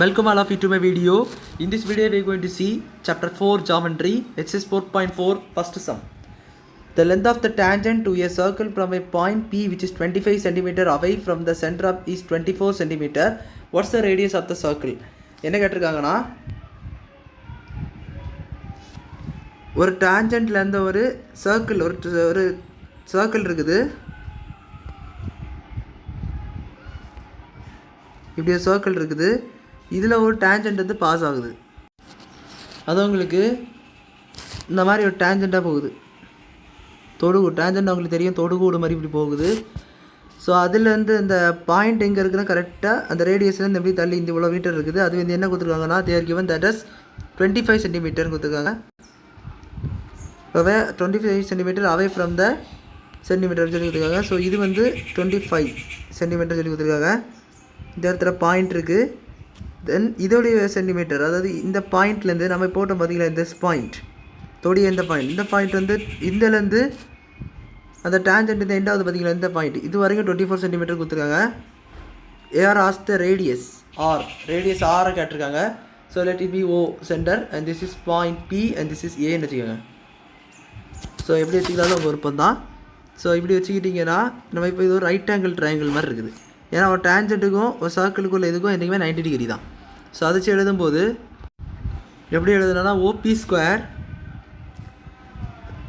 Welcome all of you to my video. In this video we are going to see chapter 4 geometry exercise 4.4 first sum. The length of the tangent to a circle from a point P which is 25 cm away from the center of is 24 cm. What's the radius of the circle? என்ன கேட்டிருக்காங்கன்னா ஒரு டான்ஜென்ட்ல இருந்து ஒரு circle ஒரு circle இருக்குது. இப்படி ஒரு circle இருக்குது. இதில் ஒரு டேஞ்சென்ட் வந்து பாஸ் ஆகுது. அது உங்களுக்கு இந்த மாதிரி ஒரு டேஞ்செண்ட்டாக போகுது. தொடுகு டேஞ்செண்ட் உங்களுக்கு தெரியும், தொடுகூடு மாதிரி இப்படி போகுது. ஸோ அதுலேருந்து இந்த பாயிண்ட் எங்கே இருக்குன்னா கரெக்டாக அந்த ரேடியஸ்லேருந்து எப்படி தள்ளி இந்த இவ்வளோ மீட்டர் இருக்குது. அது வந்து என்ன கொடுத்துருக்காங்கன்னா தேர் கிவன் தட் இஸ் 25 சென்டிமீட்டர் கொடுத்துருக்காங்க. 25 centimetre away from the centimetre சொல்லி கொடுத்துருக்காங்க. ஸோ இது வந்து 25 சென்டிமீட்டர் சொல்லி கொடுத்துருக்காங்க. இந்த இடத்துல பாயிண்ட் இருக்குது. தென் இதோடைய சென்டிமீட்டர், அதாவது இந்த பாயிண்ட்லேருந்து நம்ம போட்டோம் பார்த்தீங்களா, இந்த பாயிண்ட் தொடிய இந்த பாயிண்ட் வந்து இந்தலேருந்து அந்த டேஞ்சென்ட் இந்த எண்டாவது பார்த்தீங்களா இந்த பாயிண்ட் இது வரைக்கும் 24 சென்டிமீட்டர் கொடுத்துருக்காங்க. ஏஆர் ஆஸ் த ரேடியஸ் ஆரை கேட்டிருக்காங்க. So let it be O centre and this is point B and this is ஏன்னு வச்சுக்கோங்க. ஸோ எப்படி வச்சுக்கிட்டாலும் உங்கள் விருப்பம் தான். ஸோ இப்படி வச்சுக்கிட்டிங்கன்னா நம்ம இப்போ இது ஒரு ரைட் ஆங்கிள் ட்ரையாங்கிள் மாதிரி இருக்குது. ஏன்னா ஒரு டேஞ்சென்ட்டுக்கும் ஒரு சர்க்கிளுக்குள்ள இதுக்கும் என்றைக்குமே 90 டிகிரி தான். ஸோ அதை வச்சு எழுதும்போது எப்படி எழுதுனா ஓபி ஸ்கொயர்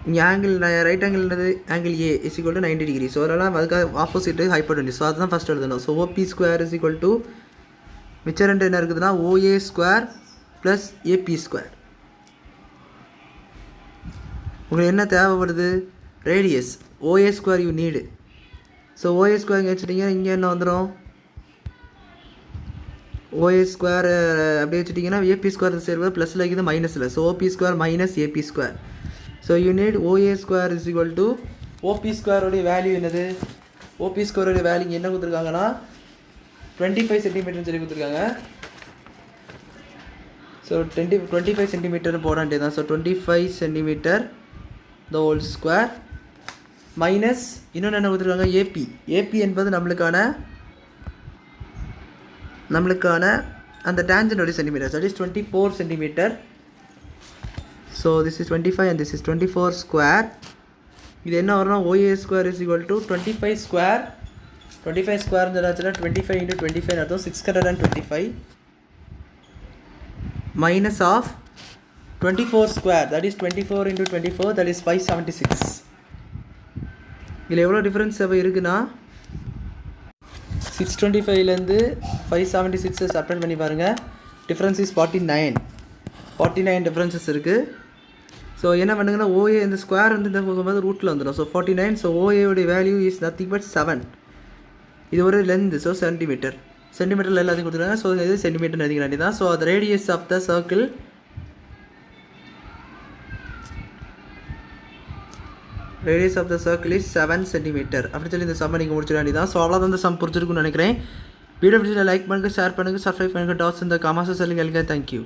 இங்கே ஆங்கிள் ரைட் ஆங்கிள்ன்றது angle A is equal to 90 degree. So அதெல்லாம் அதுக்காக ஆப்போசிட்டு ஹைப்போடென்யூஸ். ஸோ அதுதான் ஃபஸ்ட் எழுதணும். So OB square is equal to மிச்சம் ரெண்டு என்ன இருக்குதுன்னா OA square plus AB square. உங்களுக்கு என்ன தேவைப்படுது? Radius OA square you need. So OA square இங்கே வச்சுட்டிங்கன்னா இங்கே என்ன வந்துடும்? ஓஏ ஸ்கொயர் அப்படி வச்சுட்டிங்கன்னா ஏபி ஸ்கொயர் சேர்வது ப்ளஸில் இருக்குது மைனஸில். So OB square minus AB square. So you need OA square is equal to OB ஸ்கொயருடைய வேல்யூ என்னது? ஓபி ஸ்கொயருடைய வேல்யூ என்ன கொடுத்துருக்காங்கன்னா 25 சென்டிமீட்டர்னு சொல்லி கொடுத்துருக்காங்க. ஸோ 25 சென்டிமீட்டர்னு போட வேண்டியது தான். So 25 centimetre the whole square minus இன்னொன்று என்ன கொடுத்துருக்காங்க ஏபி என்பது நம்மளுக்கான அந்த டேஞ்சன்டோடைய centimetre. That is 24 centimetre. So this is 25 and this is 24 square. இது என்ன வரணும்? OA square is equal to 25 square. 25 square இருந்துச்சுன்னா 25 × 25 அர்த்தம் 625 minus of 24 square that is 24 × 24 that is 576. இதில் எவ்வளோ டிஃப்ரென்ஸ் அப்போ இருக்குன்னா 625லேருந்து 576 சப்ட்ராக்ட் பண்ணி பாருங்கள். டிஃப்ரென்ஸ் இஸ் 49 டிஃப்ரென்சஸ் இருக்குது. ஸோ என்ன பண்ணுங்கன்னா ஓஏ இந்த ஸ்கொயர் வந்து இந்த போகும்போது ரூட்டில் வந்துடும். ஸோ 49. ஸோ ஓஏவுடைய வேல்யூ இஸ் நத்திங் பட் 7. இது ஒரு லென்த். ஸோ சென்டிமீட்டரில் எல்லாத்தையும் கொடுத்துருக்காங்க. ஸோ இது சென்டிமீட்டர் எழுதிக்க வேண்டியது தான். ஸோ அது radius of the circle is 7 centimetre அப்படி சொல்லி இந்த சம்மை நீங்கள் முடிச்சிட வேண்டியதான். ஸோ அவ்வளோதான் இந்த சம் புரிஞ்சிருக்குன்னு நினைக்கிறேன். வீடியோ பிடிச்சா லைக் பண்ணுங்கள், ஷேர் பண்ணுங்கள், சப்ஸ்கிரைப் பண்ணுங்கள். டாட்ஸ் இந்த காமாசஸ் சொல்லுங்கள். தேங்க்யூ.